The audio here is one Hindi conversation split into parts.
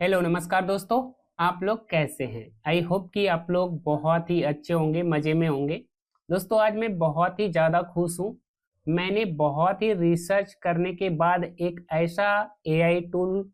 हेलो नमस्कार दोस्तों। आप लोग कैसे हैं? आई होप कि आप लोग बहुत ही अच्छे होंगे, मज़े में होंगे। दोस्तों आज मैं बहुत ही ज़्यादा खुश हूँ। मैंने बहुत ही रिसर्च करने के बाद एक ऐसा एआई टूल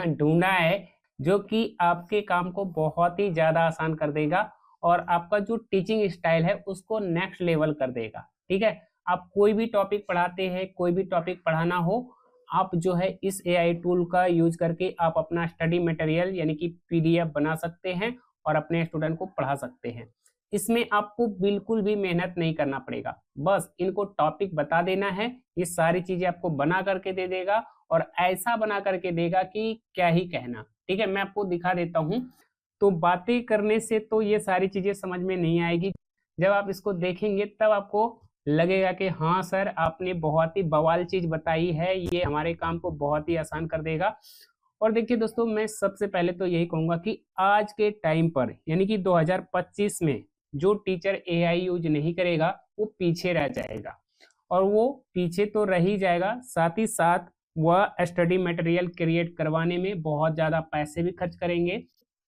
ढूंढा है जो कि आपके काम को बहुत ही ज़्यादा आसान कर देगा और आपका जो टीचिंग स्टाइल है उसको नेक्स्ट लेवल कर देगा। ठीक है, आप कोई भी टॉपिक पढ़ाते हैं, कोई भी टॉपिक पढ़ाना हो, आप जो है इस एआई टूल का यूज करके आप अपना स्टडी मटेरियल यानी कि पीडीएफ बना सकते हैं और अपने स्टूडेंट को पढ़ा सकते हैं। इसमें आपको बिल्कुल भी मेहनत नहीं करना पड़ेगा, बस इनको टॉपिक बता देना है, ये सारी चीजें आपको बना करके दे देगा और ऐसा बना करके देगा कि क्या ही कहना। ठीक है, मैं आपको दिखा देता हूँ। तो बातें करने से तो ये सारी चीजें समझ में नहीं आएगी, जब आप इसको देखेंगे तब आपको लगेगा कि हाँ सर, आपने बहुत ही बवाल चीज बताई है, ये हमारे काम को बहुत ही आसान कर देगा। और देखिए दोस्तों, मैं सबसे पहले तो यही कहूंगा कि आज के टाइम पर यानी कि 2025 में जो टीचर एआई यूज नहीं करेगा वो पीछे रह जाएगा। और वो पीछे तो रह ही जाएगा, साथ ही साथ वह स्टडी मटेरियल क्रिएट करवाने में बहुत ज़्यादा पैसे भी खर्च करेंगे।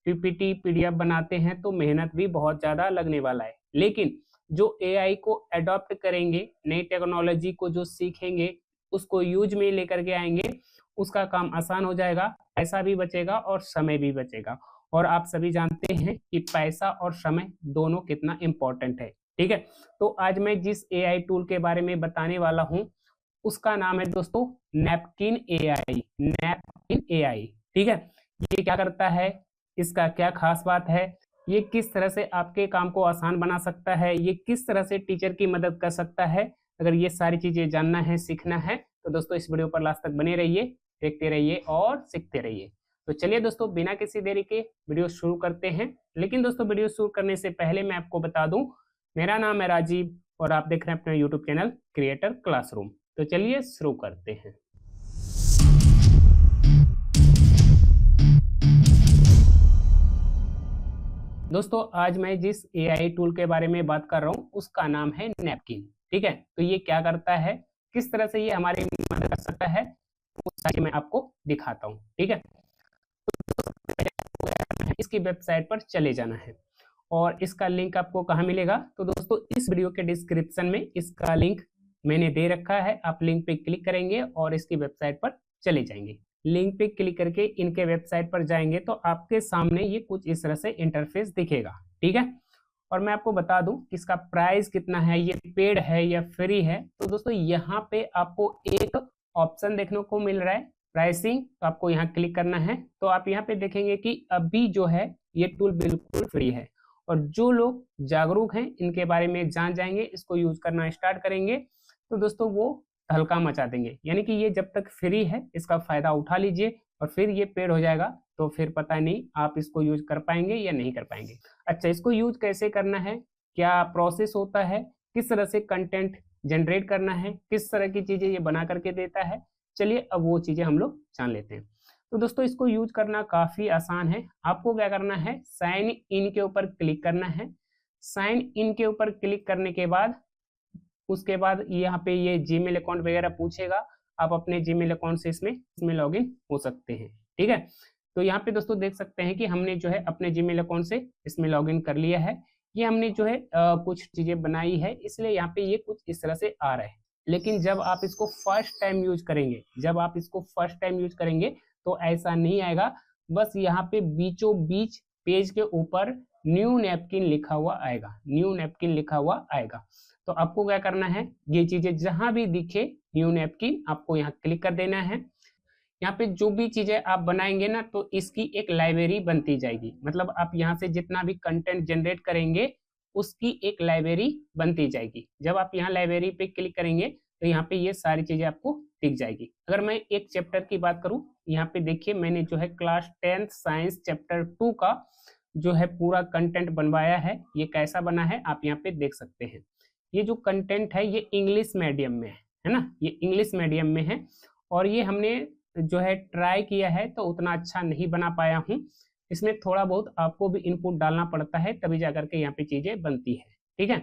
पीपीटी पीडीएफ बनाते हैं तो मेहनत भी बहुत ज़्यादा लगने वाला है। लेकिन जो एआई को अडॉप्ट करेंगे, नई टेक्नोलॉजी को जो सीखेंगे, उसको यूज में लेकर के आएंगे, उसका काम आसान हो जाएगा, पैसा भी बचेगा और समय भी बचेगा। और आप सभी जानते हैं कि पैसा और समय दोनों कितना इंपॉर्टेंट है। ठीक है, तो आज मैं जिस एआई टूल के बारे में बताने वाला हूं उसका नाम है दोस्तों नैपकिन एआई। नैपकिन एआई, ठीक है। ये क्या करता है, इसका क्या खास बात है, ये किस तरह से आपके काम को आसान बना सकता है, ये किस तरह से टीचर की मदद कर सकता है, अगर ये सारी चीजें जानना है, सीखना है तो दोस्तों इस वीडियो पर लास्ट तक बने रहिए, देखते रहिए और सीखते रहिए। तो चलिए दोस्तों, बिना किसी देरी के वीडियो शुरू करते हैं। लेकिन दोस्तों वीडियो शुरू करने से पहले मैं आपको बता दूं, मेरा नाम है राजीव और आप देख रहे हैं अपना यूट्यूब चैनल क्रिएटर क्लासरूम। तो चलिए शुरू करते हैं। दोस्तों आज मैं जिस एआई टूल के बारे में बात कर रहा हूँ उसका नाम है नैपकिन। ठीक है, तो ये क्या करता है, किस तरह से ये हमारी मदद कर सकता है, वो सारी मैं आपको दिखाता हूँ। ठीक है, तो इसकी वेबसाइट पर चले जाना है और इसका लिंक आपको कहाँ मिलेगा, तो दोस्तों इस वीडियो के डिस्क्रिप्शन में इसका लिंक मैंने दे रखा है। आप लिंक पे क्लिक करेंगे और इसकी वेबसाइट पर चले जाएंगे। लिंक पे क्लिक करके इनके वेबसाइट पर जाएंगे तो आपके सामने ये कुछ इस तरह से इंटरफेस दिखेगा। ठीक है, और मैं आपको बता दूं कि इसका प्राइस कितना है, ये पेड है या फ्री है। तो दोस्तों यहाँ पे आपको एक ऑप्शन देखने को मिल रहा है प्राइसिंग, तो आपको यहाँ क्लिक करना है। तो आप यहाँ पे देखेंगे कि अभी जो है ये टूल बिल्कुल फ्री है और जो लोग जागरूक हैं इनके बारे में जान जाएंगे, इसको यूज करना स्टार्ट करेंगे तो दोस्तों वो हल्का मचा देंगे। यानी कि ये जब तक फ्री है इसका फायदा उठा लीजिए और फिर ये पेड हो जाएगा तो फिर पता नहीं आप इसको यूज कर पाएंगे या नहीं कर पाएंगे। अच्छा, इसको यूज कैसे करना है, क्या प्रोसेस होता है, किस तरह से कंटेंट जनरेट करना है, किस तरह की चीजें ये बना करके देता है, चलिए अब वो चीजें हम लोग जान लेते हैं। तो दोस्तों इसको यूज करना काफी आसान है। आपको क्या करना है, साइन इन के ऊपर क्लिक करना है। साइन इन के ऊपर क्लिक करने के बाद उसके बाद यहाँ पे ये जीमेल अकाउंट वगैरह पूछेगा, आप अपने जीमेल अकाउंट से इसमें लॉगिन हो सकते हैं। ठीक है, तो यहाँ पे दोस्तों देख सकते हैं कि हमने जो है अपने जीमेल अकाउंट से इसमें लॉगिन कर लिया है। ये हमने जो है कुछ चीजें बनाई है, इसलिए यहाँ पे ये कुछ इस तरह से आ रहा है। लेकिन जब आप इसको फर्स्ट टाइम यूज करेंगे, जब आप इसको फर्स्ट टाइम यूज करेंगे तो ऐसा नहीं आएगा। बस यहाँ पे बीचों बीच पेज के ऊपर न्यू नैपकिन लिखा हुआ आएगा, न्यू नैपकिन लिखा हुआ आएगा। तो आपको क्या करना है, ये चीजें जहां भी दिखे न्यू नैपकिन आपको यहाँ क्लिक कर देना है। यहाँ पे जो भी चीजें आप बनाएंगे ना तो इसकी एक लाइब्रेरी बनती जाएगी, मतलब आप यहाँ से जितना भी कंटेंट जनरेट करेंगे उसकी एक लाइब्रेरी बनती जाएगी। जब आप यहाँ लाइब्रेरी पे क्लिक करेंगे तो यहाँ पे ये सारी चीजें आपको दिख जाएगी। अगर मैं एक चैप्टर की बात करूँ, यहाँ पे देखिए मैंने जो है क्लास 10th साइंस चैप्टर 2 का जो है पूरा कंटेंट बनवाया है। ये कैसा बना है आप यहाँ पे देख सकते हैं। ये जो कंटेंट है ये इंग्लिश मीडियम में है ना, ये इंग्लिश मीडियम में है और ये हमने जो है ट्राई किया है तो उतना अच्छा नहीं बना पाया हूँ। इसमें थोड़ा बहुत आपको भी इनपुट डालना पड़ता है तभी जाकर के यहाँ पे चीजें बनती है। ठीक है,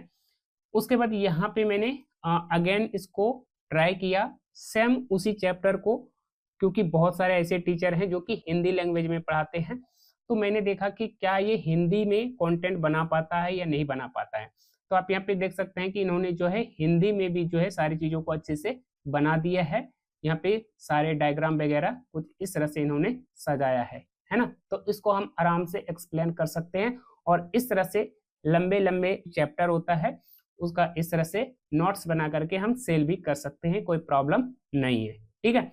उसके बाद यहाँ पे मैंने अगेन इसको ट्राई किया, सेम उसी चैप्टर को क्योंकि बहुत सारे ऐसे टीचर हैं जो कि हिंदी लैंग्वेज में पढ़ाते हैं, तो मैंने देखा कि क्या ये हिंदी में कंटेंट बना पाता है या नहीं बना पाता है। तो आप यहाँ पे देख सकते हैं कि इन्होंने जो है हिंदी में भी जो है सारी चीज़ों को अच्छे से बना दिया है। यहाँ पे सारे डायग्राम वगैरह कुछ इस तरह से इन्होंने सजाया है ना। तो इसको हम आराम से एक्सप्लेन कर सकते हैं, और इस तरह से लंबे लंबे चैप्टर होता है उसका इस तरह से नोट्स बना करके हम सेल भी कर सकते हैं, कोई प्रॉब्लम नहीं है। ठीक है,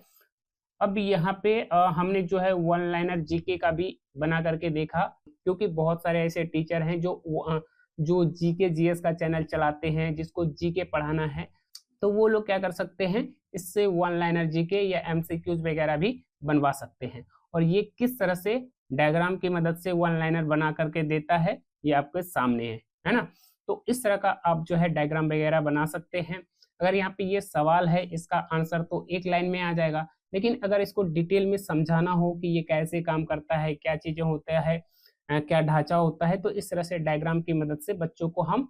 अब यहाँ पे हमने जो है वन लाइनर जीके का भी बना करके देखा, क्योंकि बहुत सारे ऐसे टीचर हैं जो जीके जीएस का चैनल चलाते हैं, जिसको जीके पढ़ाना है, तो वो लोग क्या कर सकते हैं, इससे वन लाइनर जीके या एमसीक्यूज वगैरह भी बनवा सकते हैं। और ये किस तरह से डायग्राम की मदद से वन लाइनर बना करके देता है ये आपके सामने है ना। तो इस तरह का आप जो है डायग्राम वगैरह बना सकते हैं। अगर यहाँ पे ये सवाल है, इसका आंसर तो एक लाइन में आ जाएगा, लेकिन अगर इसको डिटेल में समझाना हो कि ये कैसे काम करता है, क्या चीजें होता है, क्या ढांचा होता है, तो इस तरह से डायग्राम की मदद से बच्चों को हम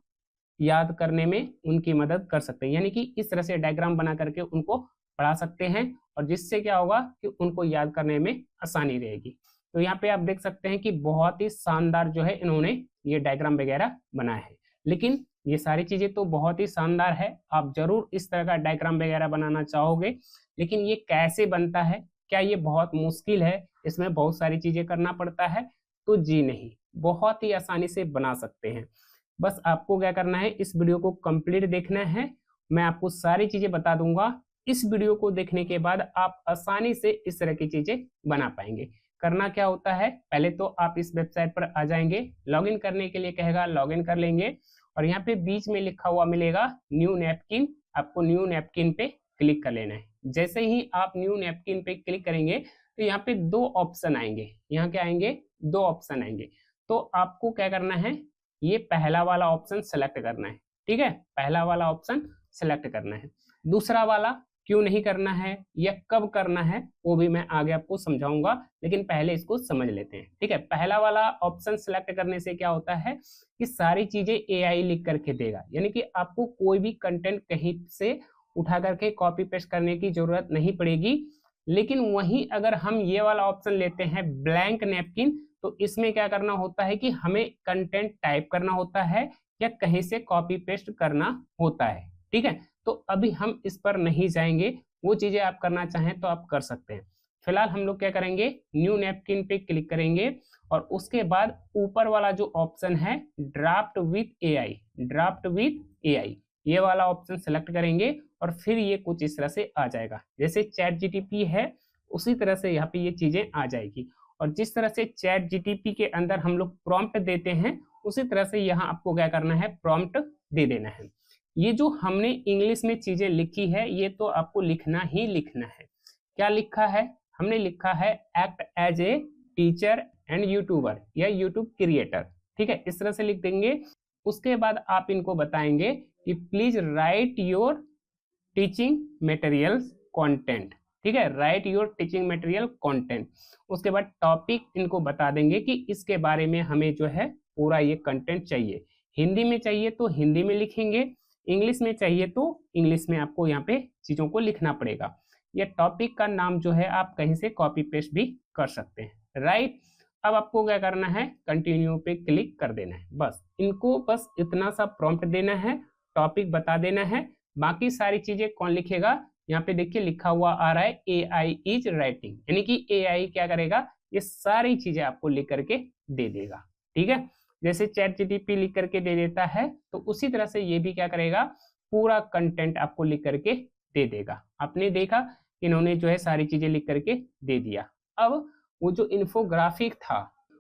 याद करने में उनकी मदद कर सकते हैं। यानी कि इस तरह से डायग्राम बना करके उनको पढ़ा सकते हैं, और जिससे क्या होगा कि उनको याद करने में आसानी रहेगी। तो यहाँ पे आप देख सकते हैं कि बहुत ही शानदार जो है इन्होंने ये डायग्राम वगैरह बनाया है। लेकिन ये सारी चीजें तो बहुत ही शानदार है, आप जरूर इस तरह का डायग्राम वगैरह बनाना चाहोगे, लेकिन ये कैसे बनता है, क्या ये बहुत मुश्किल है, इसमें बहुत सारी चीजें करना पड़ता है? तो जी नहीं, बहुत ही आसानी से बना सकते हैं। बस आपको क्या करना है, इस वीडियो को कंप्लीट देखना है, मैं आपको सारी चीजें बता दूंगा। इस वीडियो को देखने के बाद आप आसानी से इस तरह की चीजें बना पाएंगे। करना क्या होता है, पहले तो आप इस वेबसाइट पर आ जाएंगे, लॉगिन करने के लिए कहेगा, लॉगिन कर लेंगे, और यहाँ पे बीच में लिखा हुआ मिलेगा न्यू नैपकिन, आपको न्यू नैपकिन पे क्लिक कर लेना है। जैसे ही आप न्यू नैपकिन पे क्लिक करेंगे तो यहाँ पे दो ऑप्शन आएंगे, यहाँ क्या आएंगे, दो ऑप्शन आएंगे। तो आपको क्या करना है, ये पहला वाला ऑप्शन सेलेक्ट करना है। ठीक है, पहला वाला ऑप्शन सेलेक्ट करना है। दूसरा वाला क्यों नहीं करना है या कब करना है वो भी मैं आगे आपको समझाऊंगा, लेकिन पहले इसको समझ लेते हैं। ठीक है, पहला वाला ऑप्शन सेलेक्ट करने से क्या होता है कि सारी चीजें एआई लिख करके देगा, यानी कि आपको कोई भी कंटेंट कहीं से उठा करके कॉपी पेस्ट करने की जरूरत नहीं पड़ेगी। लेकिन वहीं अगर हम ये वाला ऑप्शन लेते हैं ब्लैंक नैपकिन, तो इसमें क्या करना होता है कि हमें कंटेंट टाइप करना होता है या कहीं से कॉपी पेस्ट करना होता है। ठीक है, तो अभी हम इस पर नहीं जाएंगे, वो चीजें आप करना चाहें तो आप कर सकते हैं। फिलहाल हम लोग क्या करेंगे, न्यू नैपकिन पे क्लिक करेंगे, और उसके बाद ऊपर वाला जो ऑप्शन है draft with AI, draft with AI, ये वाला ऑप्शन सेलेक्ट करेंगे, और फिर ये कुछ इस तरह से आ जाएगा। जैसे चैट जीटीपी है उसी तरह से यहाँ पे ये चीजें आ जाएगी, और जिस तरह से चैट जीटीपी के अंदर हम लोग प्रॉम्प्ट देते हैं उसी तरह से यहाँ आपको क्या करना है, प्रॉम्प्ट दे देना है। ये जो हमने इंग्लिश में चीजें लिखी है ये तो आपको लिखना ही लिखना है। क्या लिखा है, हमने लिखा है act as a teacher and YouTuber या यूट्यूब क्रिएटर। ठीक है, इस तरह से लिख देंगे। उसके बाद आप इनको बताएंगे कि please right your teaching materials content. ठीक है, right your teaching material content. उसके बाद टॉपिक इनको बता देंगे कि इसके बारे में हमें जो है पूरा ये कंटेंट चाहिए। हिंदी में चाहिए तो हिंदी में लिखेंगे, इंग्लिश में चाहिए तो इंग्लिश में आपको यहाँ पे चीजों को लिखना पड़ेगा। ये टॉपिक का नाम जो है आप कहीं से कॉपी पेस्ट भी कर सकते हैं। राइट, अब आपको क्या करना है, कंटिन्यू पे क्लिक कर देना है। बस इनको बस इतना सा प्रॉम्प्ट देना है, टॉपिक बता देना है, बाकी सारी चीजें कौन लिखेगा, यहाँ पे देखिए लिखा हुआ आ रहा है एआई इज राइटिंग, यानी कि एआई क्या करेगा, ये सारी चीजें आपको लिख करके दे देगा। ठीक है, जैसे चैट जीटीपी लिख करके दे देता है तो उसी तरह से ये भी क्या करेगा, पूरा कंटेंट आपको लिख करके दे देगा। आपने देखा इन्होंने जो है सारी चीजें लिख करके दे दिया। अब वो जो इन्फोग्राफिक था,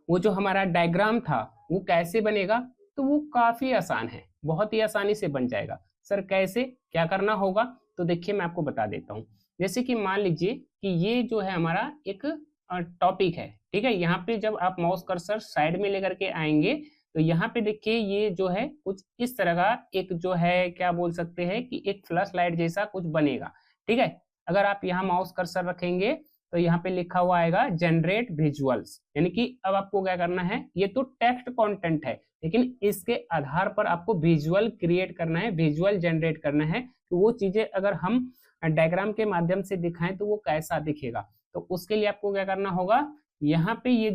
वो जो हमारा डायग्राम था, वो कैसे बनेगा, तो वो काफी आसान है, बहुत ही आसानी से बन जाएगा। सर कैसे, क्या करना होगा, तो देखिए मैं आपको बता देता हूँ। जैसे कि मान लीजिए कि ये जो है हमारा एक टॉपिक है। ठीक है, यहाँ पे जब आप माउस कर्सर साइड में लेकर के आएंगे तो यहाँ पे देखिए ये जो है कुछ इस तरह का एक जो है क्या बोल सकते हैं कि एक फ्लैश लाइट जैसा कुछ बनेगा। ठीक है, अगर आप यहाँ माउस कर्सर रखेंगे तो यहाँ पे लिखा हुआ आएगा जनरेट विजुअल्स, यानी कि अब आपको क्या करना है, ये तो टेक्स्ट कंटेंट है लेकिन इसके आधार पर आपको विजुअल क्रिएट करना है, विजुअल जनरेट करना है। तो वो चीजें अगर हम डायग्राम के माध्यम से दिखाएं तो वो कैसा दिखेगा, तो उसके लिए आपको क्या करना होगा, यहाँ पे ये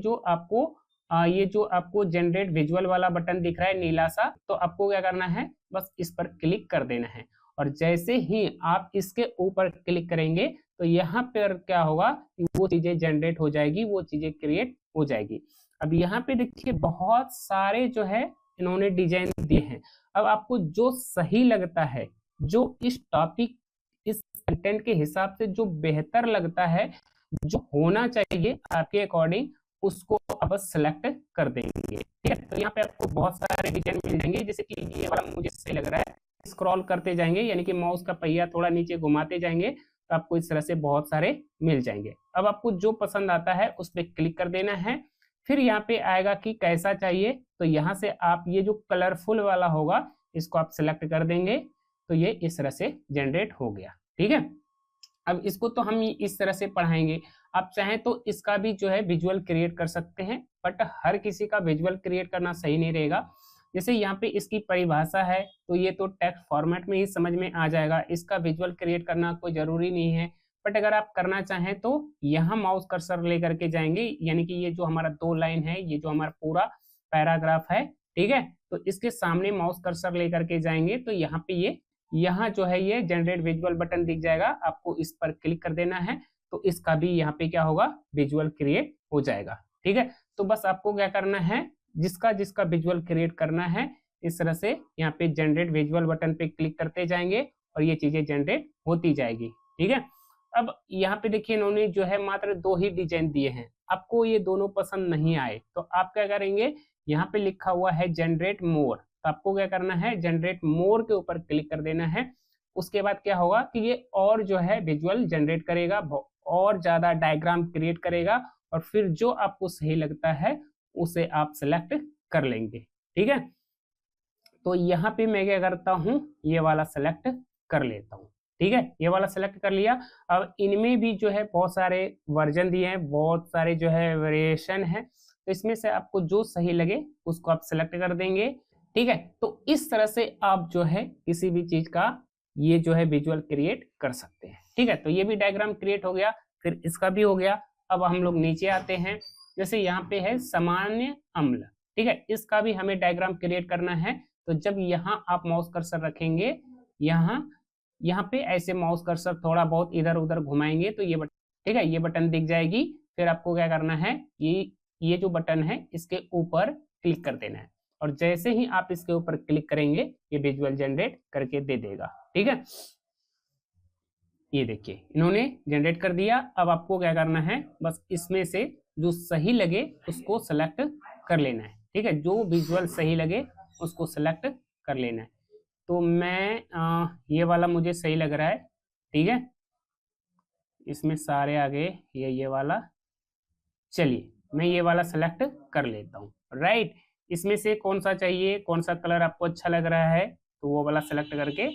जो आपको जनरेट विजुअल वाला बटन दिख रहा है नीला सा, तो आपको क्या करना है, बस इस पर क्लिक कर देना है। और जैसे ही आप इसके ऊपर क्लिक करेंगे तो यहाँ पर क्या होगा, वो चीजें जनरेट हो जाएगी, वो चीजें क्रिएट हो जाएगी। अब यहाँ पे देखिए बहुत सारे जो है इन्होंने डिजाइन दिए हैं। अब आपको जो सही लगता है, जो इस टॉपिक इस कंटेंट के हिसाब से जो बेहतर लगता है, जो होना चाहिए आपके अकॉर्डिंग, उसको आप बस सेलेक्ट कर देंगे। ठीक है, तो यहाँ पे आपको बहुत सारे डिजाइन मिल जाएंगे, जैसे कि ये वाला मुझे सही लग रहा है। स्क्रॉल करते जाएंगे, यानी कि माउस का पहिया थोड़ा नीचे घुमाते जाएंगे, तो आपको इस तरह से बहुत सारे मिल जाएंगे। अब आपको जो पसंद आता है उस पर क्लिक कर देना है। फिर यहाँ पे आएगा कि कैसा चाहिए, तो यहाँ से आप ये जो कलरफुल वाला होगा इसको आप सिलेक्ट कर देंगे, तो ये इस तरह से जनरेट हो गया। ठीक है, अब इसको तो हम इस तरह से पढ़ाएंगे। आप चाहें तो इसका भी जो है विजुअल क्रिएट कर सकते हैं, बट हर किसी का विजुअल क्रिएट करना सही नहीं रहेगा। जैसे यहाँ पे इसकी परिभाषा है, तो ये तो टेक्स्ट फॉर्मेट में ही समझ में आ जाएगा, इसका विजुअल क्रिएट करना कोई जरूरी नहीं है। बट अगर आप करना चाहें तो यहाँ माउस कर्सर लेकर के जाएंगे, यानी कि ये जो हमारा 2 लाइन है, ये जो हमारा पूरा पैराग्राफ है, ठीक है, तो इसके सामने माउस कर्सर लेकर के जाएंगे तो यहाँ पे यहाँ जो है ये जनरेट विजुअल बटन दिख जाएगा, आपको इस पर क्लिक कर देना है, तो इसका भी यहाँ पे क्या होगा, विजुअल क्रिएट हो जाएगा। ठीक है, तो बस आपको क्या करना है, जिसका जिसका विजुअल क्रिएट करना है, इस तरह से यहाँ पे जनरेट विजुअल बटन पे क्लिक करते जाएंगे और ये चीजें जनरेट होती जाएगी। ठीक है, अब यहाँ पे देखिए इन्होंने जो है मात्र 2 ही डिजाइन दिए हैं, आपको ये दोनों पसंद नहीं आए तो आप क्या करेंगे, यहाँ पे लिखा हुआ है जनरेट मोर, तो आपको क्या करना है, जनरेट मोर के ऊपर क्लिक कर देना है। उसके बाद क्या होगा कि ये और जो है विजुअल जनरेट करेगा, और ज्यादा डायग्राम क्रिएट करेगा, और फिर जो आपको सही लगता है उसे आप सेलेक्ट कर लेंगे। ठीक है, तो यहाँ पे मैं क्या करता हूँ, ये वाला सेलेक्ट कर लेता हूँ। ठीक है, ये वाला सेलेक्ट कर लिया। अब इनमें भी जो है बहुत सारे वर्जन दिए हैं, बहुत सारे जो है वेरिएशन है, तो इसमें से आपको जो सही लगे उसको आप सेलेक्ट कर देंगे। ठीक है, तो इस तरह से आप जो है किसी भी चीज का ये जो है विजुअल क्रिएट कर सकते हैं। ठीक है, तो ये भी डायग्राम क्रिएट हो गया, फिर इसका भी हो गया। अब हम लोग नीचे आते हैं, जैसे यहाँ पे है सामान्य अम्ल, ठीक है, इसका भी हमें डायग्राम क्रिएट करना है। तो जब यहाँ आप माउस कर्सर रखेंगे, यहाँ पे ऐसे माउस कर्सर थोड़ा बहुत इधर उधर घुमाएंगे तो ये बटन, ठीक है, ये बटन दिख जाएगी। फिर आपको क्या करना है, ये जो बटन है इसके ऊपर क्लिक कर देना है, और जैसे ही आप इसके ऊपर क्लिक करेंगे ये विजुअल जनरेट करके दे देगा। ठीक है, ये देखिए इन्होंने जनरेट कर दिया। अब आपको क्या करना है, बस इसमें से जो सही लगे उसको सेलेक्ट कर लेना है। ठीक है, जो विजुअल सही लगे उसको सेलेक्ट कर लेना है। तो मैं ये वाला मुझे सही लग रहा है। ठीक है, इसमें सारे आगे ये वाला, चलिए मैं ये वाला सेलेक्ट कर लेता हूँ। राइट, इसमें से कौन सा चाहिए, कौन सा कलर आपको अच्छा लग रहा है, तो वो वाला सेलेक्ट करके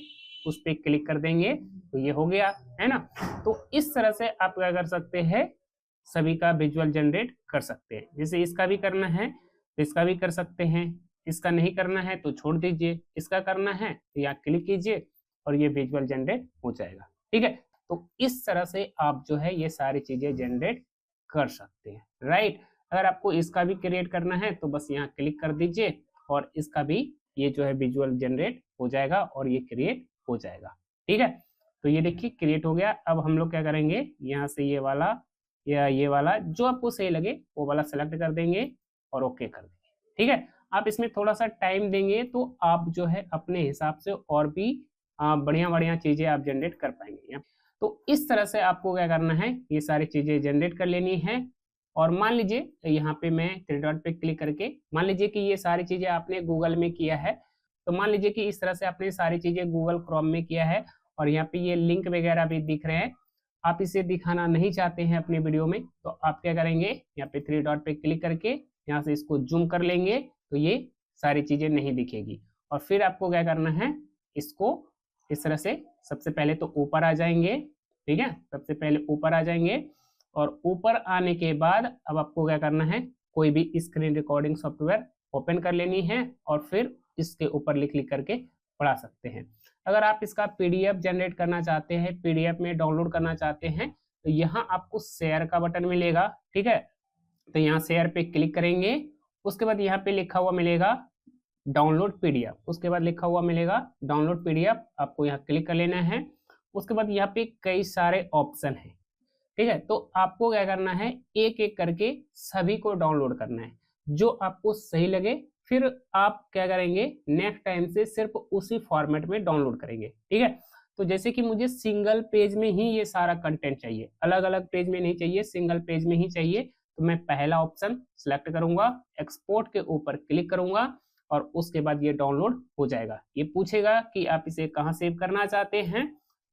उस पर क्लिक कर देंगे, तो ये हो गया है ना। तो इस तरह से आप क्या कर सकते हैं, सभी का विजुअल जनरेट कर सकते हैं। जैसे इसका भी करना है तो इसका भी कर सकते हैं, इसका नहीं करना है तो छोड़ दीजिए, इसका करना है तो यहाँ क्लिक कीजिए और ये विजुअल जनरेट हो जाएगा। ठीक है, तो इस तरह से आप जो है ये सारी चीजें जनरेट कर सकते हैं। राइट, अगर आपको इसका भी क्रिएट करना है तो बस यहाँ क्लिक कर दीजिए और इसका भी ये जो है विजुअल जनरेट हो जाएगा और ये क्रिएट हो जाएगा। ठीक है, तो ये देखिए क्रिएट हो गया। अब हम लोग क्या करेंगे, यहाँ से ये वाला या ये वाला जो आपको सही लगे वो वाला सेलेक्ट कर देंगे और ओके कर देंगे। ठीक है, आप इसमें थोड़ा सा टाइम देंगे तो आप जो है अपने हिसाब से और भी बढ़िया बढ़िया चीजें आप जनरेट कर पाएंगे। तो इस तरह से आपको क्या करना है, ये सारी चीजें जनरेट कर लेनी है। और मान लीजिए यहाँ पे मैं 3 डॉट पे क्लिक करके, मान लीजिए कि ये सारी चीजें आपने गूगल में किया है, तो मान लीजिए कि इस तरह से आपने सारी चीजें गूगल क्रोम में किया है और यहाँ पे ये लिंक वगैरह भी दिख रहे हैं, आप इसे दिखाना नहीं चाहते हैं अपने वीडियो में, तो आप क्या करेंगे, यहाँ पे 3 डॉट पे क्लिक करके यहाँ से इसको जूम कर लेंगे तो ये सारी चीजें नहीं दिखेगी। और फिर आपको क्या करना है, इसको इस तरह से सबसे पहले तो ऊपर आ जाएंगे। ठीक है, सबसे पहले ऊपर आ जाएंगे और ऊपर आने के बाद अब आपको क्या करना है, कोई भी स्क्रीन रिकॉर्डिंग सॉफ्टवेयर ओपन कर लेनी है और फिर इसके ऊपर क्लिक करके पढ़ा सकते हैं। अगर आप इसका पीडीएफ जनरेट करना चाहते हैं, पीडीएफ में डाउनलोड करना चाहते हैं, तो यहाँ आपको शेयर का बटन मिलेगा, ठीक है। तो यहाँ शेयर पे क्लिक करेंगे, उसके बाद यहाँ पे लिखा हुआ मिलेगा डाउनलोड पीडीएफ, उसके बाद लिखा हुआ मिलेगा डाउनलोड पीडीएफ, आपको यहाँ क्लिक कर लेना है। उसके बाद यहाँ पे कई सारे ऑप्शन हैं, ठीक है। तो आपको क्या करना है, एक एक करके सभी को डाउनलोड करना है, जो आपको सही लगे फिर आप क्या करेंगे, नेक्स्ट टाइम से सिर्फ उसी फॉर्मेट में डाउनलोड करेंगे, ठीक है। तो जैसे कि मुझे सिंगल पेज में ही ये सारा कंटेंट चाहिए, अलग अलग पेज में नहीं चाहिए, सिंगल पेज में ही चाहिए, तो मैं पहला ऑप्शन सिलेक्ट करूंगा, एक्सपोर्ट के ऊपर क्लिक करूंगा और उसके बाद ये डाउनलोड हो जाएगा। ये पूछेगा कि आप इसे कहाँ सेव करना चाहते हैं,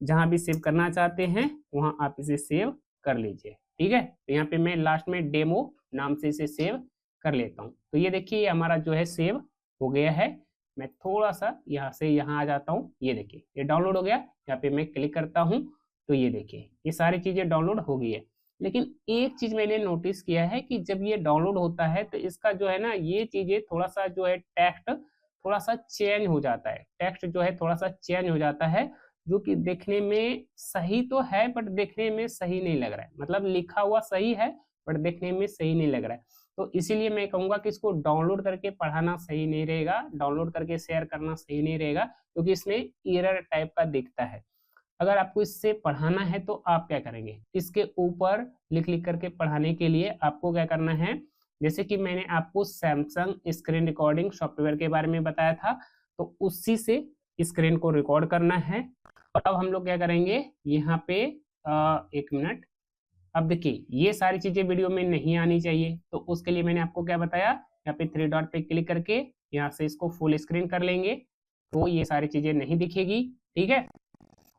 जहां भी सेव करना चाहते हैं वहां आप इसे सेव कर लीजिए, ठीक है। तो यहाँ पे मैं लास्ट में डेमो नाम से इसे सेव कर लेता हूँ। तो ये देखिए हमारा जो है सेव हो गया है। मैं थोड़ा सा यहाँ से यहाँ आ जाता हूँ, ये देखिए ये डाउनलोड हो गया। यहाँ पे मैं क्लिक करता हूँ तो ये देखिए ये सारी चीजें डाउनलोड हो गई है। लेकिन एक चीज मैंने नोटिस किया है कि जब ये डाउनलोड होता है तो इसका जो है ना, ये चीजें थोड़ा सा जो है टेक्स्ट थोड़ा सा चेंज हो जाता है, टेक्स्ट जो है थोड़ा सा चेंज हो जाता है, जो कि देखने में सही तो है बट देखने में सही नहीं लग रहा है। मतलब लिखा हुआ सही है बट देखने में सही नहीं लग रहा है। तो इसीलिए मैं कहूंगा कि इसको डाउनलोड करके पढ़ाना सही नहीं रहेगा, डाउनलोड करके शेयर करना सही नहीं रहेगा, क्योंकि इसमें एरर टाइप का दिखता है। अगर आपको इससे पढ़ाना है तो आप क्या करेंगे, इसके ऊपर लिख लिख करके पढ़ाने के लिए आपको क्या करना है, जैसे कि मैंने आपको सैमसंग स्क्रीन रिकॉर्डिंग सॉफ्टवेयर के बारे में बताया था, तो उसी से स्क्रीन को रिकॉर्ड करना है। और अब हम लोग क्या करेंगे, यहाँ पे एक मिनट, अब देखिए ये सारी चीजें वीडियो में नहीं आनी चाहिए, तो उसके लिए मैंने आपको क्या बताया, यहाँ पे 3 डॉट पे क्लिक करके यहाँ से इसको फुल स्क्रीन कर लेंगे, तो ये सारी चीजें नहीं दिखेगी, ठीक है।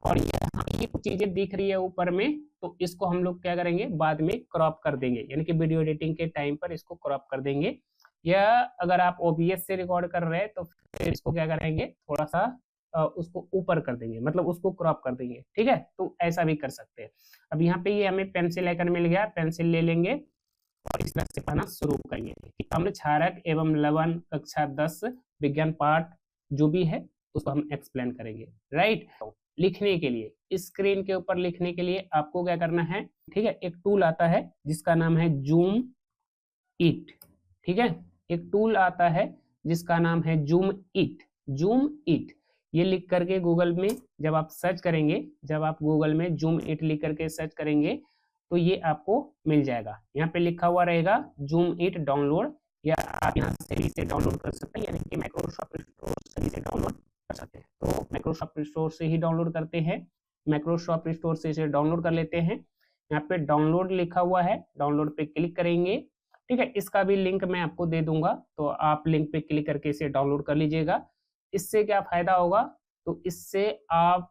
और यहाँ ये कुछ चीजें दिख रही है ऊपर में, तो इसको हम लोग क्या करेंगे, बाद में क्रॉप कर देंगे, यानी कि वीडियो एडिटिंग के टाइम पर इसको क्रॉप कर देंगे। या अगर आप OBS से रिकॉर्ड कर रहे हैं तो फिर इसको क्या करेंगे, थोड़ा सा उसको ऊपर कर देंगे, मतलब उसको क्रॉप कर देंगे, ठीक है। तो ऐसा भी कर सकते हैं। अब यहाँ पे ये हमें पेंसिल आइकन मिल गया, पेंसिल ले लेंगे और इस तरह से पढ़ना शुरू करेंगे। अम्ल क्षारक एवं लवण कक्षा 10 विज्ञान पाठ जो भी है उसको हम एक्सप्लेन करेंगे, राइट। लिखने के लिए, स्क्रीन के ऊपर लिखने के लिए आपको क्या करना है, ठीक है, एक टूल आता है जिसका नाम है जूम इट, ठीक है। एक टूल आता है जिसका नाम है जूम इट, जूम इट। ये लिख करके गूगल में जब आप सर्च करेंगे, जब आप गूगल में जूम इट लिख करके सर्च करेंगे तो ये आपको मिल जाएगा। यहाँ पे लिखा हुआ रहेगा जूम इट डाउनलोड, या आप यहाँ से भी इसे डाउनलोड कर सकते हैं, यानी कि माइक्रोसॉफ्ट स्टोर से इसे डाउनलोड कर सकते हैं। तो माइक्रोसॉफ्ट स्टोर से ही डाउनलोड करते हैं, माइक्रोसॉफ्ट स्टोर से इसे डाउनलोड कर लेते हैं। यहाँ पे डाउनलोड लिखा हुआ है, डाउनलोड पे क्लिक करेंगे, ठीक है। इसका भी लिंक मैं आपको दे दूंगा, तो आप लिंक पे क्लिक करके इसे डाउनलोड कर लीजिएगा। इससे क्या फायदा होगा, तो इससे आप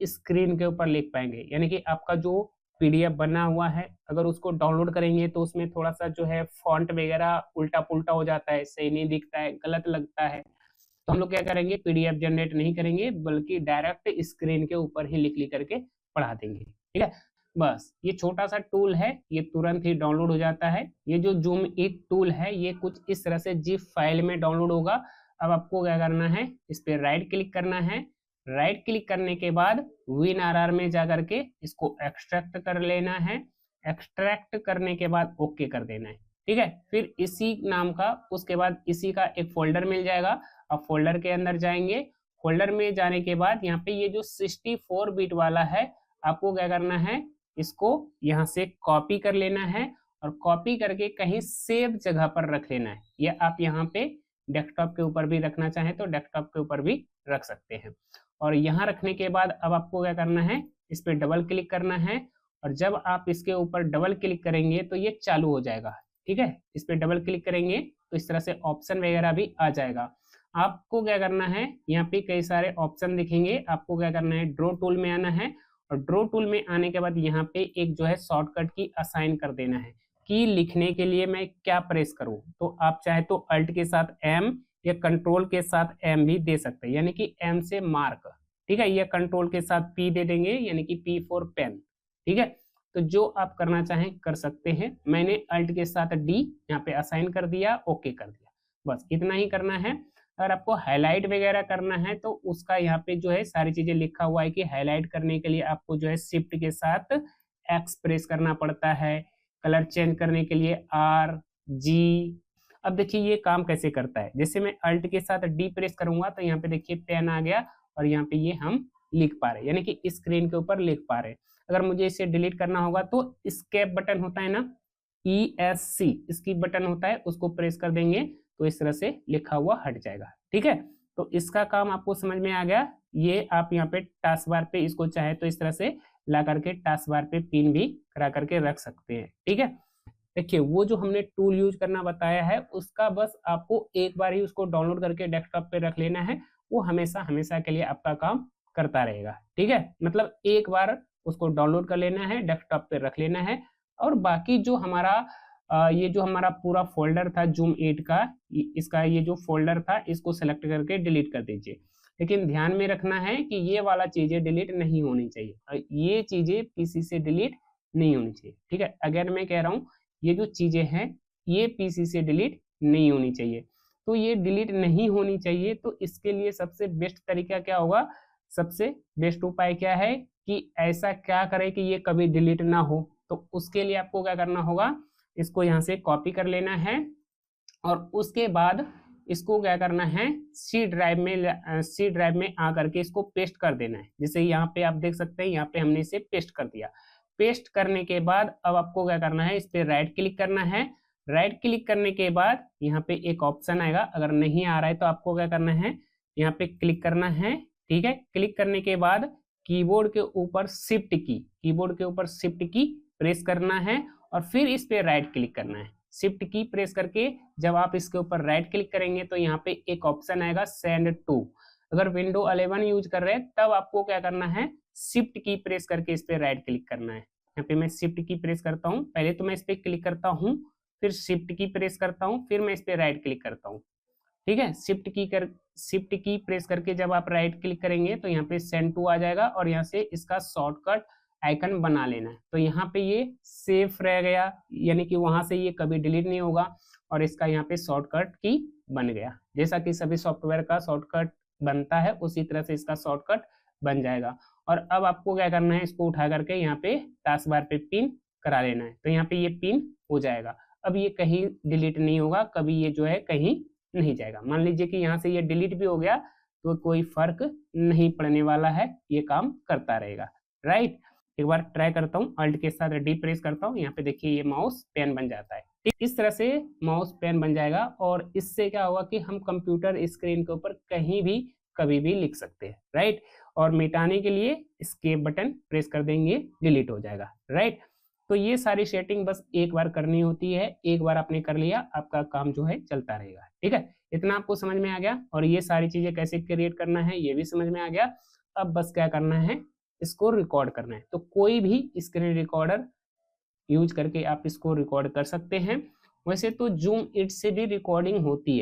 स्क्रीन के ऊपर लिख पाएंगे, यानी कि आपका जो PDF बना हुआ है अगर उसको डाउनलोड करेंगे तो उसमें थोड़ा सा जो है फॉन्ट वगैरह उल्टा पुल्टा हो जाता है, सही नहीं दिखता है, गलत लगता है। तो हम लोग क्या करेंगे, PDF जनरेट नहीं करेंगे बल्कि डायरेक्ट स्क्रीन के ऊपर ही लिख लिख करके पढ़ा देंगे, ठीक है। बस ये छोटा सा टूल है, ये तुरंत ही डाउनलोड हो जाता है। ये जो जूम इट टूल है ये कुछ इस तरह से जिप फाइल में डाउनलोड होगा। अब आपको क्या करना है, इस पर राइट क्लिक करना है, राइट क्लिक करने के बाद WinRR में जाकर के इसको एक्सट्रैक्ट कर लेना है, एक्सट्रैक्ट करने के बाद ओके कर देना है, ठीक है। फिर इसी नाम का, उसके बाद इसी का एक फोल्डर मिल जाएगा। अब फोल्डर के अंदर जाएंगे, फोल्डर में जाने के बाद यहाँ पे ये जो 64 बिट वाला है आपको क्या करना है, इसको यहाँ से कॉपी कर लेना है और कॉपी करके कहीं सेव जगह पर रख लेना है। या आप यहाँ पे डेस्कटॉप के ऊपर भी रखना चाहें तो डेस्कटॉप के ऊपर भी रख सकते हैं। और यहाँ रखने के बाद अब आपको क्या करना है, इस पर डबल क्लिक करना है और जब आप इसके ऊपर डबल क्लिक करेंगे तो ये चालू हो जाएगा, ठीक है। इस पर डबल क्लिक करेंगे तो इस तरह से ऑप्शन वगैरह भी आ जाएगा। आपको क्या करना है, यहाँ पे कई सारे ऑप्शन दिखेंगे, आपको क्या करना है, ड्रॉ टूल में आना है और ड्रॉ टूल में आने के बाद यहाँ पे एक जो है शॉर्टकट की असाइन कर देना है कि लिखने के लिए मैं क्या प्रेस करूं। तो आप चाहे तो अल्ट के साथ M या कंट्रोल के साथ M भी दे सकते हैं, यानी कि M से मार्क, ठीक है, या कंट्रोल के साथ P दे देंगे, यानी कि P फॉर पेन, ठीक है। तो जो आप करना चाहें कर सकते हैं। मैंने अल्ट के साथ D यहाँ पे असाइन कर दिया, ओके कर दिया, बस इतना ही करना है। अगर आपको हाईलाइट वगैरह करना है तो उसका यहाँ पे जो है सारी चीजें लिखा हुआ है कि हाईलाइट करने के लिए आपको जो है शिफ्ट के साथ X प्रेस करना पड़ता है, कलर चेंज करने के लिए RG। अब देखिए ये काम कैसे करता है, जैसे मैं अल्ट के साथ D प्रेस करूंगा तो यहाँ पे देखिए पेन आ गया और यहाँ पे ये हम लिख पा रहे हैं, यानी कि स्क्रीन के ऊपर लिख पा रहे हैं। अगर मुझे इसे डिलीट करना होगा तो एस्केप बटन होता है ना, ESC इसकी बटन होता है, उसको प्रेस कर देंगे तो इस तरह से लिखा हुआ हट जाएगा। ठीक है, तो इसका काम आपको समझ में आ गया। ये आप यहाँ पे टास्क बार पे इसको चाहे तो इस तरह से ला करके टास्क बार पे पिन भी करा करके रख सकते हैं। ठीक है, देखिए वो जो हमने टूल यूज करना बताया है उसका बस आपको एक बार ही उसको डाउनलोड करके डेस्कटॉप पे रख लेना है, वो हमेशा हमेशा के लिए आपका काम करता रहेगा। ठीक है, मतलब एक बार उसको डाउनलोड कर लेना है, डेस्कटॉप पे रख लेना है, और बाकी जो हमारा ये जो हमारा पूरा फोल्डर था जूम 8 का, इसका ये जो फोल्डर था इसको सेलेक्ट करके डिलीट कर दीजिए। लेकिन ध्यान में रखना है कि ये वाला चीजें डिलीट नहीं होनी चाहिए, और ये चीजें पीसी से डिलीट नहीं होनी चाहिए। ठीक है, अगर मैं कह रहा हूँ ये जो चीजें हैं ये पीसी से डिलीट नहीं होनी चाहिए, तो ये डिलीट नहीं होनी चाहिए। तो इसके लिए सबसे बेस्ट तरीका क्या होगा, सबसे बेस्ट उपाय क्या है कि ऐसा क्या करें कि ये कभी डिलीट ना हो। तो उसके लिए आपको क्या करना होगा, इसको यहाँ से कॉपी कर लेना है और उसके बाद इसको क्या करना है, सी ड्राइव में आकर के इसको पेस्ट कर देना है। जैसे यहाँ पे आप देख सकते हैं, यहाँ पे हमने इसे पेस्ट कर दिया। पेस्ट करने के बाद अब आपको क्या करना है, इस पे राइट क्लिक करना है। राइट क्लिक करने के बाद यहाँ पे एक ऑप्शन आएगा, अगर नहीं आ रहा है तो आपको क्या करना है, यहाँ पे क्लिक करना है। ठीक है, क्लिक करने के बाद कीबोर्ड के ऊपर शिफ्ट की प्रेस करना है और फिर इस पे राइट क्लिक करना है। शिफ्ट की प्रेस करके जब आप इसके ऊपर राइट क्लिक करेंगे तो यहाँ पे एक ऑप्शन आएगा सेंड टू। अगर विंडो 11 यूज कर रहे हैं तब आपको क्या करना है, शिफ्ट की प्रेस करके इस पे राइट क्लिक करना है। यहाँ पे मैं शिफ्ट की प्रेस करता हूँ, पहले तो मैं इस पे क्लिक करता हूँ, फिर शिफ्ट की प्रेस करता हूँ, फिर मैं इस पे राइट क्लिक करता हूँ। ठीक है, शिफ्ट की प्रेस करके जब आप राइट क्लिक करेंगे तो यहाँ पे सेंड टू आ जाएगा और यहाँ से इसका शॉर्टकट आइकन बना लेना है। तो यहाँ पे ये सेफ रह गया, यानी कि वहां से ये कभी डिलीट नहीं होगा और इसका यहाँ पे शॉर्टकट की बन गया। जैसा कि सभी सॉफ्टवेयर का शॉर्टकट बनता है उसी तरह से इसका शॉर्टकट बन जाएगा। और अब आपको क्या करना है, इसको उठा करके यहाँ पे टास्क बार पे पिन करा लेना है, तो यहाँ पे ये पिन हो जाएगा। अब ये कहीं डिलीट नहीं होगा, कभी ये जो है कहीं नहीं जाएगा। मान लीजिए कि यहाँ से ये डिलीट भी हो गया तो कोई फर्क नहीं पड़ने वाला है, ये काम करता रहेगा। राइट, एक बार ट्राई करता हूँ, अल्ट के साथ डी प्रेस करता हूँ, यहाँ पे देखिए ये माउस पेन बन जाता है। इस तरह से माउस पेन बन जाएगा और इससे क्या होगा कि हम कंप्यूटर स्क्रीन के ऊपर कहीं भी कभी भी लिख सकते हैं। राइट, और मिटाने के लिए एस्केप बटन प्रेस कर देंगे, डिलीट हो जाएगा। राइट, तो ये सारी सेटिंग बस एक बार करनी होती है, एक बार आपने कर लिया आपका काम जो है चलता रहेगा। ठीक है, इतना आपको समझ में आ गया और ये सारी चीजें कैसे क्रिएट करना है ये भी समझ में आ गया। अब बस क्या करना है, इसको रिकॉर्ड करना है। तो कोई भी स्क्रीन रिकॉर्डर यूज करके आप इसको रिकॉर्ड कर सकते हैं। वैसे तो जूम इट से भी रिकॉर्डिंग होती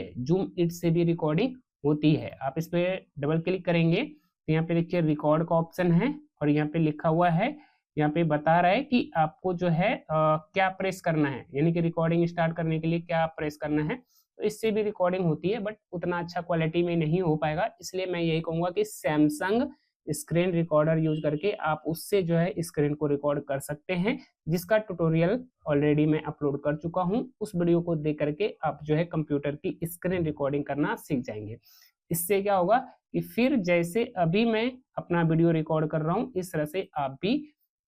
है, आप इस पे डबल क्लिक करेंगे तो यहाँ पे देखिए रिकॉर्ड का ऑप्शन है और यहाँ पे लिखा हुआ है, यहाँ पे बता रहा है कि आपको जो है क्या प्रेस करना है, यानी कि रिकॉर्डिंग स्टार्ट करने के लिए क्या प्रेस करना है। तो इससे भी रिकॉर्डिंग होती है बट उतना अच्छा क्वालिटी में नहीं हो पाएगा, इसलिए मैं यही कहूँगा कि सैमसंग स्क्रीन रिकॉर्डर यूज करके आप उससे जो है स्क्रीन को रिकॉर्ड कर सकते हैं, जिसका ट्यूटोरियल ऑलरेडी मैं अपलोड कर चुका हूं। उस वीडियो को देख करके आप जो है कंप्यूटर की स्क्रीन रिकॉर्डिंग करना सीख जाएंगे। इससे क्या होगा कि फिर जैसे अभी मैं अपना वीडियो रिकॉर्ड कर रहा हूं इस तरह से आप भी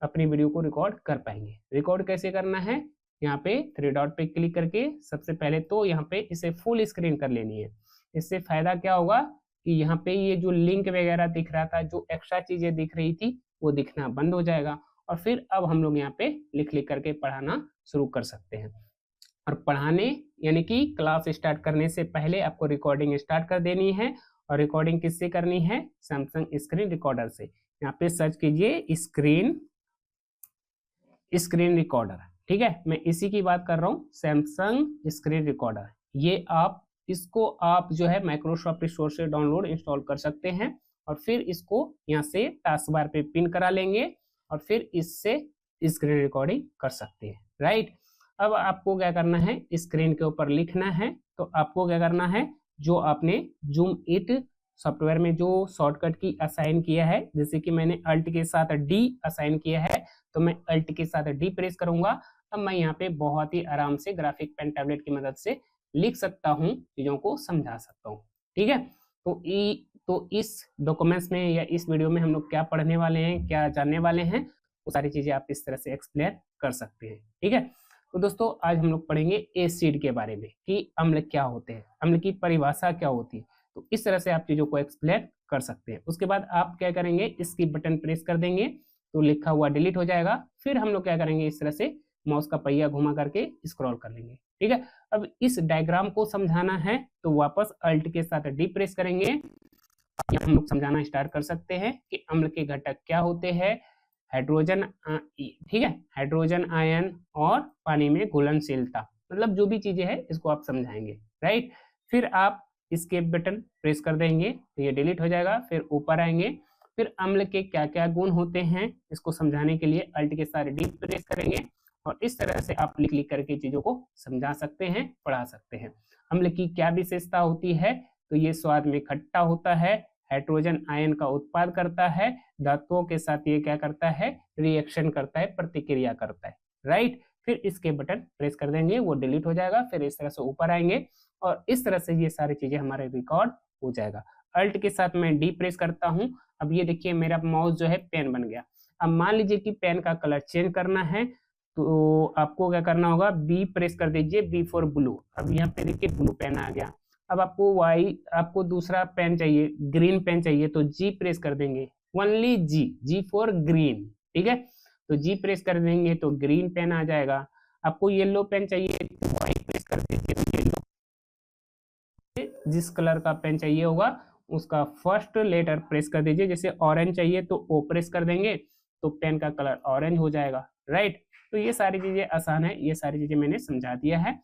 अपनी वीडियो को रिकॉर्ड कर पाएंगे। रिकॉर्ड कैसे करना है, यहाँ पे थ्री डॉट पे क्लिक करके सबसे पहले तो यहाँ पे इसे फुल स्क्रीन कर लेनी है। इससे फायदा क्या होगा कि यहाँ पे ये जो लिंक वगैरह दिख रहा था, जो एक्स्ट्रा चीजें दिख रही थी वो दिखना बंद हो जाएगा और फिर अब हम लोग यहाँ पे लिख करके पढ़ाना शुरू कर सकते हैं। और पढ़ाने यानी कि क्लास स्टार्ट करने से पहले आपको रिकॉर्डिंग स्टार्ट कर देनी है। और रिकॉर्डिंग किससे करनी है, सैमसंग स्क्रीन रिकॉर्डर से। यहाँ पे सर्च कीजिए स्क्रीन रिकॉर्डर। ठीक है, मैं इसी की बात कर रहा हूँ, सैमसंग स्क्रीन रिकॉर्डर। ये इसको आप जो है माइक्रोसॉफ्ट स्टोर से डाउनलोड इंस्टॉल कर सकते हैं और फिर इसको यहाँ से टास्क बार पे पिन करा लेंगे और फिर इससे स्क्रीन रिकॉर्डिंग कर सकते हैं। राइट, अब आपको क्या करना है, स्क्रीन के ऊपर लिखना है। तो आपको क्या करना है, जो आपने जूम इट सॉफ्टवेयर में जो शॉर्टकट की असाइन किया है, जैसे कि मैंने अल्ट के साथ डी असाइन किया है, तो मैं अल्ट के साथ डी प्रेस करूंगा। अब मैं यहाँ पे बहुत ही आराम से ग्राफिक पेन टैबलेट की मदद से लिख सकता हूँ, चीजों को समझा सकता हूँ। ठीक है, तो इस डॉक्यूमेंट्स में या इस वीडियो में हम लोग क्या पढ़ने वाले हैं, क्या जानने वाले हैं, वो सारी चीजें आप इस तरह से एक्सप्लेन कर सकते हैं। ठीक है, तो दोस्तों आज हम लोग पढ़ेंगे एसिड के बारे में कि अम्ल क्या होते हैं, अम्ल की परिभाषा क्या होती है। तो इस तरह से आप चीजों को एक्सप्लेन कर सकते हैं। उसके बाद आप क्या करेंगे, इसकी बटन प्रेस कर देंगे तो लिखा हुआ डिलीट हो जाएगा। फिर हम लोग क्या करेंगे, इस तरह से माउस का पहिया घुमा करके स्क्रॉल कर लेंगे। ठीक है, अब इस डायग्राम को समझाना है तो वापस अल्ट के साथ डी प्रेस करेंगे। हम लोग समझाना स्टार्ट कर सकते हैं कि अम्ल के घटक क्या होते हैं। हाइड्रोजन, ठीक है, हाइड्रोजन आयन और पानी में घुलनशीलता, मतलब जो भी चीजें हैं इसको आप समझाएंगे। राइट, फिर आप इसके बटन प्रेस कर देंगे तो ये डिलीट हो जाएगा। फिर ऊपर आएंगे, फिर अम्ल के क्या क्या गुण होते हैं इसको समझाने के लिए अल्ट के साथ डी प्रेस करेंगे और इस तरह से आप लिख करके चीजों को समझा सकते हैं, पढ़ा सकते हैं। अम्ल की क्या विशेषता होती है, तो ये स्वाद में खट्टा होता है, हाइड्रोजन आयन का उत्पाद करता है, धातुओं के साथ ये क्या करता है, रिएक्शन करता है, प्रतिक्रिया करता है। राइट, फिर इसके बटन प्रेस कर देंगे, वो डिलीट हो जाएगा। फिर इस तरह से ऊपर आएंगे और इस तरह से ये सारी चीजें हमारे रिकॉर्ड हो जाएगा। अल्ट के साथ मैं डी प्रेस करता हूँ। अब ये देखिए मेरा माउस जो है पेन बन गया। अब मान लीजिए कि पेन का कलर चेंज करना है तो आपको क्या करना होगा, बी प्रेस कर दीजिए, बी फॉर ब्लू। अब यहाँ पे देखिए ब्लू पेन आ गया। अब आपको दूसरा पेन चाहिए, ग्रीन पेन चाहिए, तो जी प्रेस कर देंगे, only G, G for green. ठीक है, तो जी प्रेस कर देंगे तो ग्रीन पेन आ जाएगा। आपको येलो पेन चाहिए तो वाई प्रेस कर दीजिए, तो येलो। जिस कलर का पेन चाहिए होगा उसका फर्स्ट लेटर प्रेस कर दीजिए। जैसे ऑरेंज चाहिए तो ओ प्रेस कर देंगे तो पेन का कलर ऑरेंज हो जाएगा। राइट, तो ये सारी चीजें आसान है, ये सारी चीजें मैंने समझा दिया है।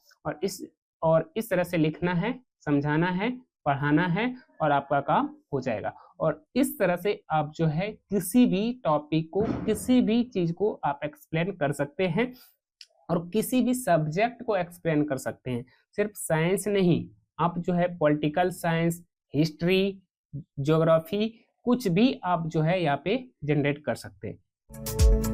और इस तरह से लिखना है, समझाना है, पढ़ाना है और आपका काम हो जाएगा। और इस तरह से आप जो है किसी भी टॉपिक को, किसी भी चीज को आप एक्सप्लेन कर सकते हैं और किसी भी सब्जेक्ट को एक्सप्लेन कर सकते हैं। सिर्फ साइंस नहीं, आप जो है पॉलिटिकल साइंस, हिस्ट्री, ज्योग्राफी, कुछ भी आप जो है यहाँ पे जनरेट कर सकते हैं।